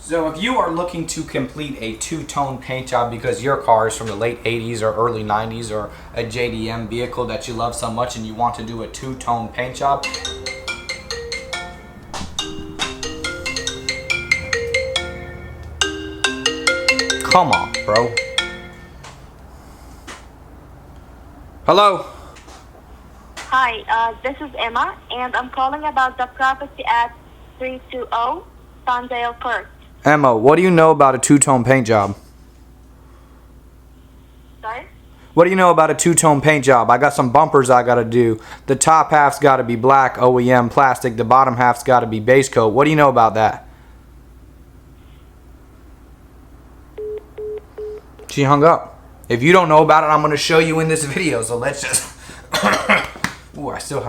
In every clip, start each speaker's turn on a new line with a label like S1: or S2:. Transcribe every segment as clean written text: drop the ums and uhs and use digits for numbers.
S1: So if you are looking to complete a two-tone paint job because your car is from the late 80s or early 90s or a JDM vehicle that you love so much and you want to do a two-tone paint job, come on, bro. Hello?
S2: Hi, this is Emma, and I'm calling about the property at 320 Sandale Court.
S1: Emma, what do you know about a two-tone paint job?
S2: Sorry?
S1: What do you know about a two-tone paint job? I got some bumpers I gotta do. The top half's gotta be black OEM plastic. The bottom half's gotta be base coat. What do you know about that? She hung up. If you don't know about it, I'm gonna show you in this video. So let's just... Ooh, I still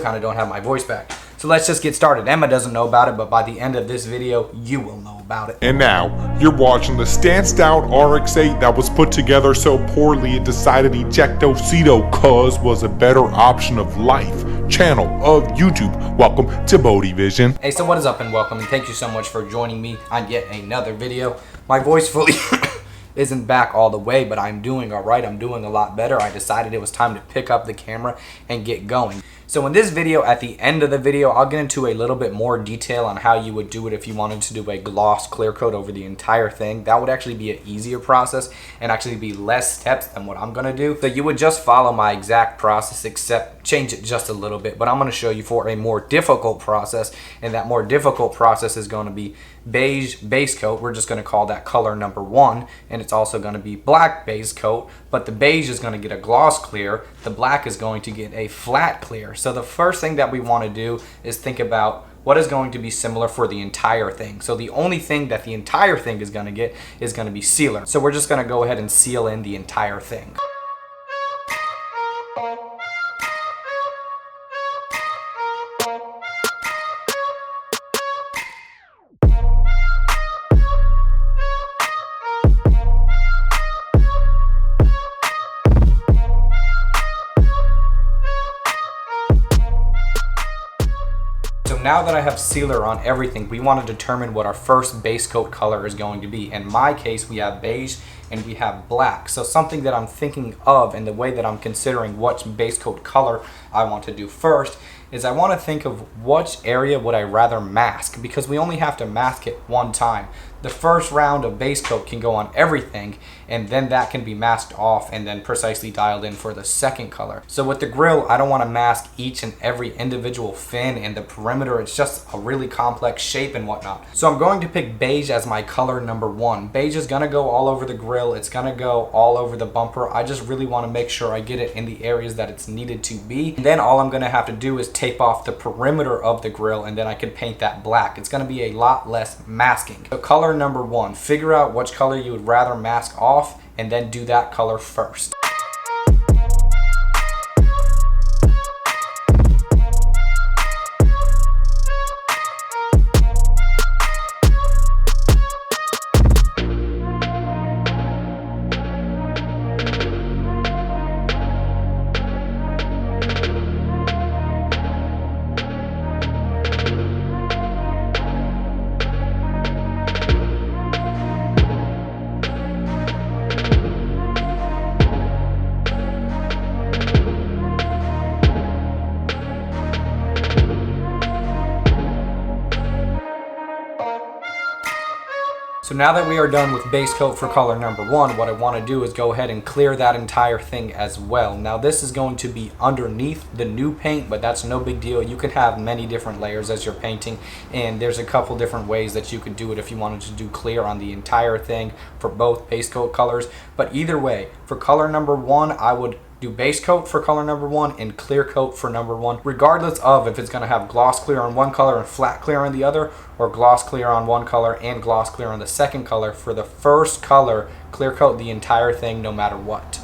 S1: kind of don't have my voice back. So let's just get started. Emma doesn't know about it, but by the end of this video, you will know about it.
S3: And now, you're watching the stanced out RX-8 that was put together so poorly it decided Ejectocito cuz was a better option of life channel of YouTube. Welcome to Bodie Vision.
S1: Hey, so what is up and welcome, and thank you so much for joining me on yet another video. My voice fully isn't back all the way, but I'm doing alright. I'm doing a lot better. I decided it was time to pick up the camera and get going. So in this video, at the end of the video, I'll get into a little bit more detail on how you would do it if you wanted to do a gloss clear coat over the entire thing. That would actually be an easier process and actually be less steps than what I'm going to do. So you would just follow my exact process except change it just a little bit. But I'm going to show you for a more difficult process, and that more difficult process is going to be beige base coat. We're just going to call that color number 1, and it's also going to be black base coat, but the beige is going to get a gloss clear, the black is going to get a flat clear. So the first thing that we want to do is think about what is going to be similar for the entire thing. So the only thing that the entire thing is going to get is going to be sealer. So we're just going to go ahead and seal in the entire thing. Now that I have sealer on everything, we want to determine what our first base coat color is going to be. In my case, we have beige and we have black. So something that I'm thinking of, and the way that I'm considering what base coat color I want to do first, is I want to think of which area would I rather mask, because we only have to mask it one time. The first round of base coat can go on everything, and then that can be masked off and then precisely dialed in for the second color. So with the grill, I don't want to mask each and every individual fin and the perimeter. It's just a really complex shape and whatnot. So I'm going to pick beige as my color number 1. Beige is going to go all over the grill. It's going to go all over the bumper. I just really want to make sure I get it in the areas that it's needed to be. And then all I'm going to have to do is tape off the perimeter of the grill, and then I can paint that black. It's going to be a lot less masking. So color number 1, figure out which color you would rather mask off and then do that color first. So now that we are done with base coat for color number 1, what I want to do is go ahead and clear that entire thing as well. Now this is going to be underneath the new paint, but that's no big deal. You can have many different layers as you're painting, and there's a couple different ways that you could do it if you wanted to do clear on the entire thing for both base coat colors. But either way, for color number 1, I would do base coat for color number 1 and clear coat for number 1, regardless of if it's going to have gloss clear on one color and flat clear on the other, or gloss clear on one color and gloss clear on the second color. For the first color, clear coat the entire thing no matter what.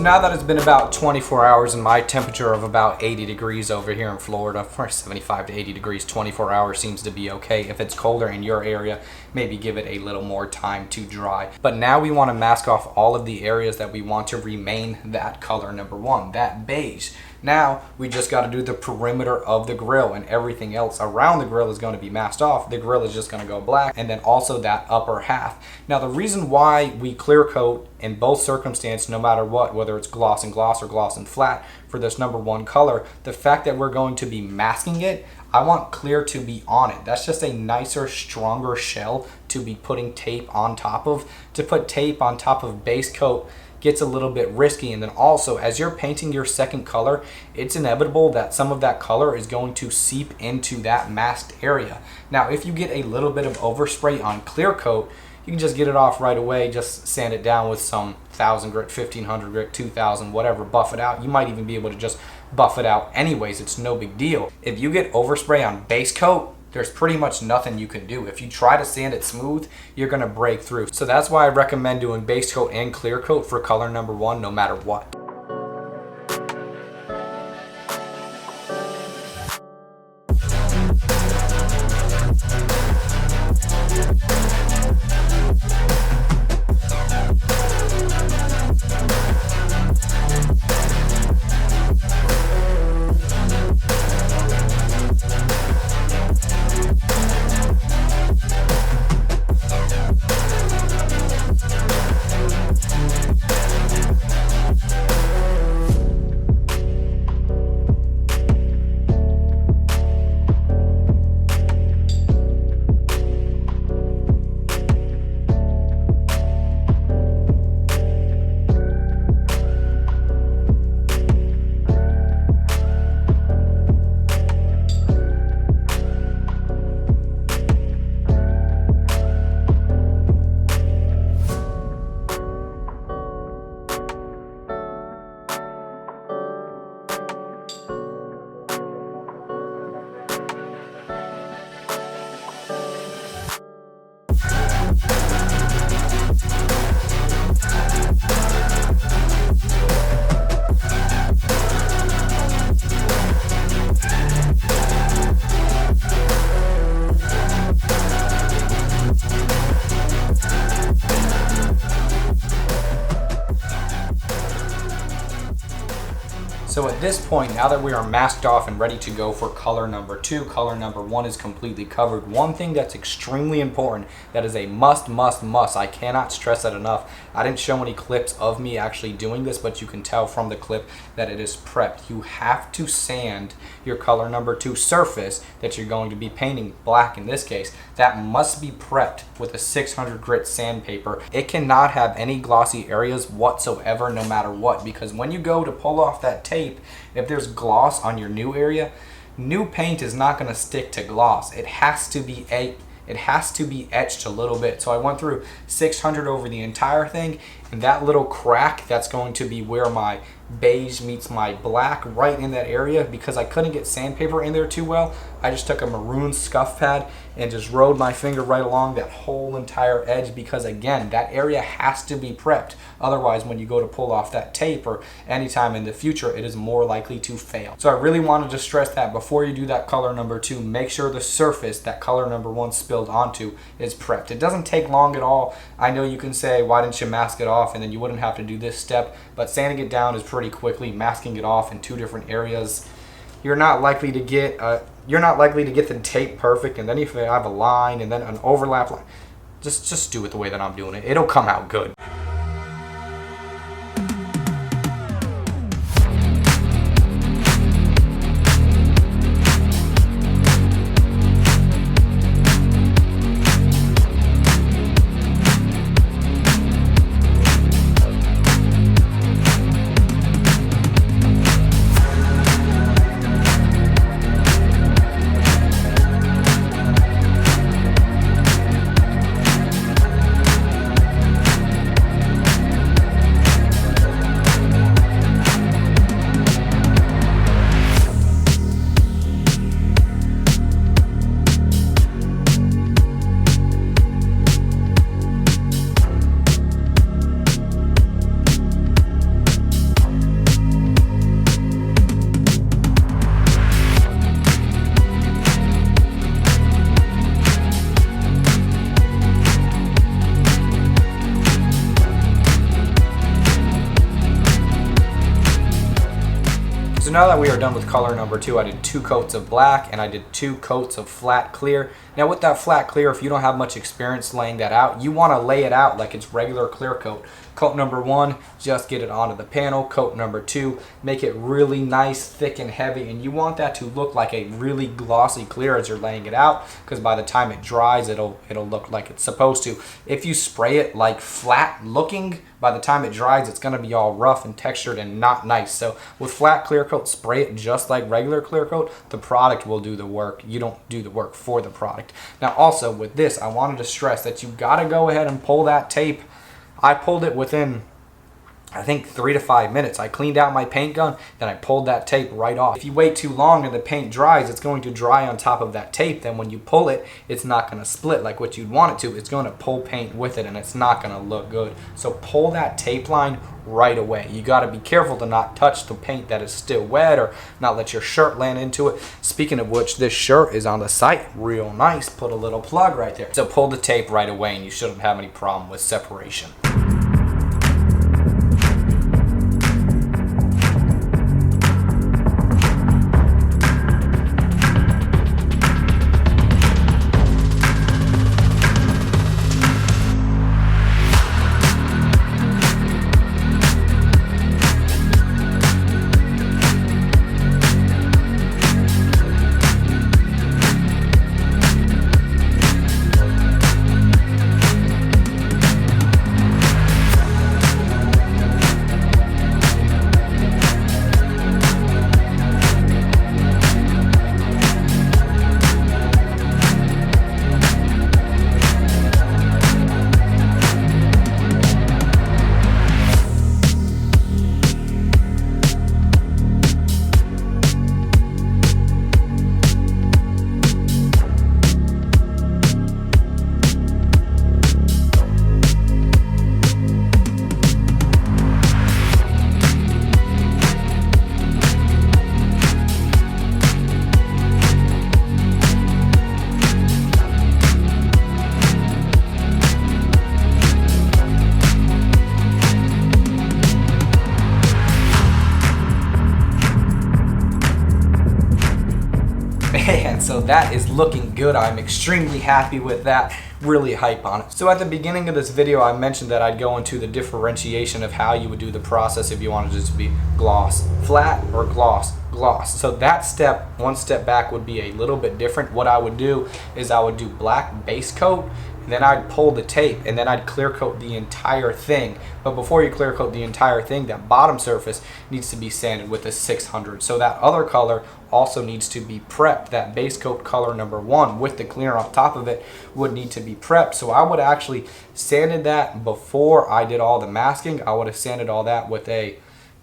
S1: So now that it's been about 24 hours and my temperature of about 80 degrees over here in Florida, for 75 to 80 degrees, 24 hours seems to be okay. If it's colder in your area, maybe give it a little more time to dry. But now we want to mask off all of the areas that we want to remain that color number one, that beige. Now we just got to do the perimeter of the grill, and everything else around the grill is going to be masked off. The grill is just going to go black, and then also that upper half. Now the reason why we clear coat in both circumstances, no matter what, whether it's gloss and gloss or gloss and flat, for this number one color, the fact that we're going to be masking it, I want clear to be on it. That's just a nicer, stronger shell to be putting tape on top of. To put tape on top of base coat gets a little bit risky, and then also as you're painting your second color, it's inevitable that some of that color is going to seep into that masked area. Now if you get a little bit of overspray on clear coat, you can just get it off right away, just sand it down with some 1000 grit, 1500 grit, 2000, whatever, buff it out. You might even be able to just buff it out anyways, it's no big deal. If you get overspray on base coat, there's pretty much nothing you can do. If you try to sand it smooth, you're gonna break through. So that's why I recommend doing base coat and clear coat for color number one, no matter what. So at this point, now that we are masked off and ready to go for color number two, color number one is completely covered. One thing that's extremely important, that is a must, I cannot stress that enough. I didn't show any clips of me actually doing this, but you can tell from the clip that it is prepped. You have to sand your color number two surface that you're going to be painting, black in this case. That must be prepped with a 600 grit sandpaper. It cannot have any glossy areas whatsoever, no matter what, because when you go to pull off that tape, if there's gloss on your new area, new paint is not going to stick to gloss. It has to be etched a little bit. So I went through 600 over the entire thing, and that little crack, that's going to be where my beige meets my black, right in that area. Because I couldn't get sandpaper in there too well, I just took a maroon scuff pad and just rode my finger right along that whole entire edge, because again, that area has to be prepped. Otherwise, when you go to pull off that tape or anytime in the future, it is more likely to fail. So I really wanted to stress that before you do that color number two, make sure the surface that color number one spilled onto is prepped. It doesn't take long at all. I know you can say, why didn't you mask it off, and then you wouldn't have to do this step, but sanding it down is pretty quickly. Masking it off in two different areas, you're not likely to get the tape perfect, and then if you have a line and then an overlap line, just do it the way that I'm doing it. It'll come out good. So now that we are done with color number 2, I did 2 coats of black and I did 2 coats of flat clear. Now with that flat clear, if you don't have much experience laying that out, you want to lay it out like it's regular clear coat. Coat number 1, just get it onto the panel. Coat number 2, make it really nice, thick and heavy, and you want that to look like a really glossy clear as you're laying it out, because by the time it dries, it'll look like it's supposed to. If you spray it like flat looking, by the time it dries, it's going to be all rough and textured and not nice. So with flat clear coat, spray it just like regular clear coat. The product will do the work. You don't do the work for the product. Now also with this, I wanted to stress that you got to go ahead and pull that tape. I pulled it within, I think, 3 to 5 minutes. I cleaned out my paint gun, then I pulled that tape right off. If you wait too long and the paint dries, it's going to dry on top of that tape. Then when you pull it, it's not going to split like what you'd want it to. It's going to pull paint with it and it's not going to look good. So pull that tape line right away. You got to be careful to not touch the paint that is still wet or not let your shirt land into it. Speaking of which, this shirt is on the site real nice. Put a little plug right there. So pull the tape right away and you shouldn't have any problem with separation. Man, so that is looking good. I'm extremely happy with that. Really hype on it. So at the beginning of this video, I mentioned that I'd go into the differentiation of how you would do the process if you wanted it to be gloss flat or gloss gloss. So that step, one step back, would be a little bit different. What I would do is I would do black base coat, and then I'd pull the tape, and then I'd clear coat the entire thing. But before you clear coat the entire thing, that bottom surface needs to be sanded with a 600. So that other color also needs to be prepped. That base coat color number 1 with the clear on top of it would need to be prepped. So I would actually sanded that before I did all the masking. I would have sanded all that with a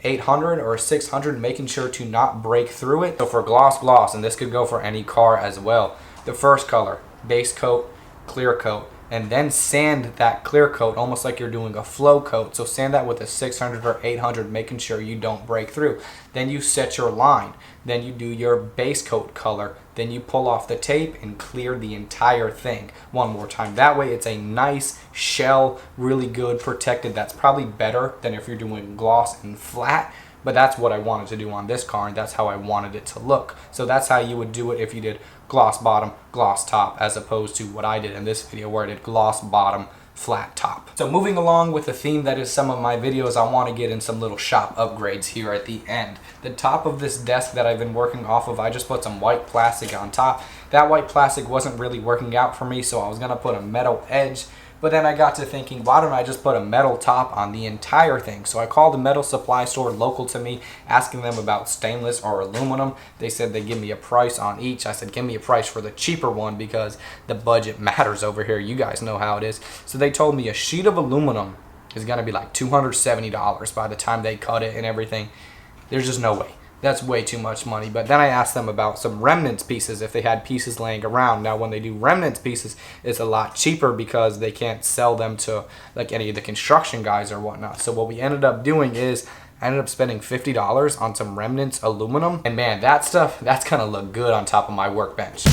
S1: 800 or a 600, making sure to not break through it. So for gloss, and this could go for any car as well, the first color, base coat, clear coat, and then sand that clear coat almost like you're doing a flow coat. So sand that with a 600 or 800, making sure you don't break through. Then you set your line. Then you do your base coat color. Then you pull off the tape and clear the entire thing one more time. That way it's a nice shell, really good protected. That's probably better than if you're doing gloss and flat. But that's what I wanted to do on this car, and that's how I wanted it to look. So that's how you would do it if you did gloss bottom, gloss top, as opposed to what I did in this video where I did gloss bottom, flat top. So moving along with the theme that is some of my videos, I want to get in some little shop upgrades here at the end. The top of this desk that I've been working off of, I just put some white plastic on top. That white plastic wasn't really working out for me, so I was going to put a metal edge. But then I got to thinking, why don't I just put a metal top on the entire thing? So I called a metal supply store local to me, asking them about stainless or aluminum. They said they'd give me a price on each. I said, give me a price for the cheaper one because the budget matters over here. You guys know how it is. So they told me a sheet of aluminum is going to be like $270 by the time they cut it and everything. There's just no way. That's way too much money. But then I asked them about some remnants pieces, if they had pieces laying around. Now when they do remnants pieces, it's a lot cheaper because they can't sell them to like any of the construction guys or whatnot. So what we ended up doing is I ended up spending $50 on some remnants aluminum. And man, that stuff, that's gonna look good on top of my workbench.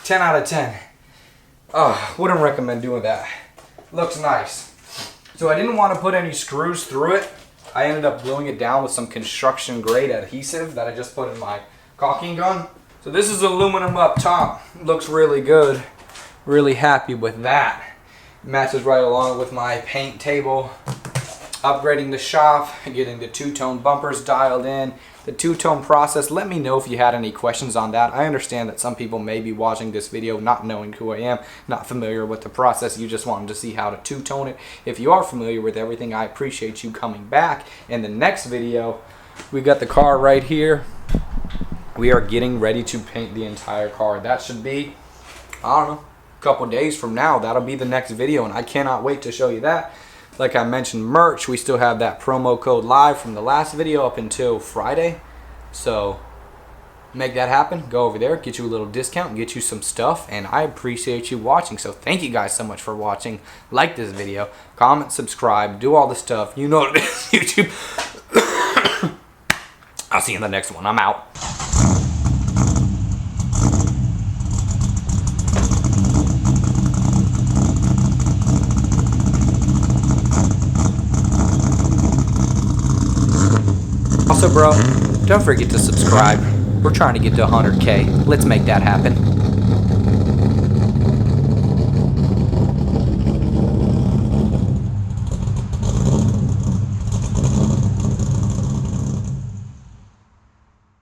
S1: 10 out of 10. Oh, wouldn't recommend doing that. Looks nice. So I didn't want to put any screws through it. I ended up gluing it down with some construction grade adhesive that I just put in my caulking gun. So this is aluminum up top. Looks really good. Really happy with that. Matches right along with my paint table. Upgrading the shop, getting the two-tone bumpers dialed in. The two-tone process, let me know if you had any questions on that. I understand that some people may be watching this video not knowing who I am, not familiar with the process. You just wanted to see how to two-tone it. If you are familiar with everything, I appreciate you coming back. In the next video, we got the car right here. We are getting ready to paint the entire car. That should be, I don't know, a couple days from now. That'll be the next video, and I cannot wait to show you that. Like I mentioned, merch, we still have that promo code live from the last video up until Friday. So make that happen. Go over there, get you a little discount, get you some stuff, and I appreciate you watching. So thank you guys so much for watching. Like this video, comment, subscribe, do all the stuff. You know what it is, YouTube. I'll see you in the next one. I'm out. Also, bro, don't forget to subscribe. We're trying to get to 100K. Let's make that happen.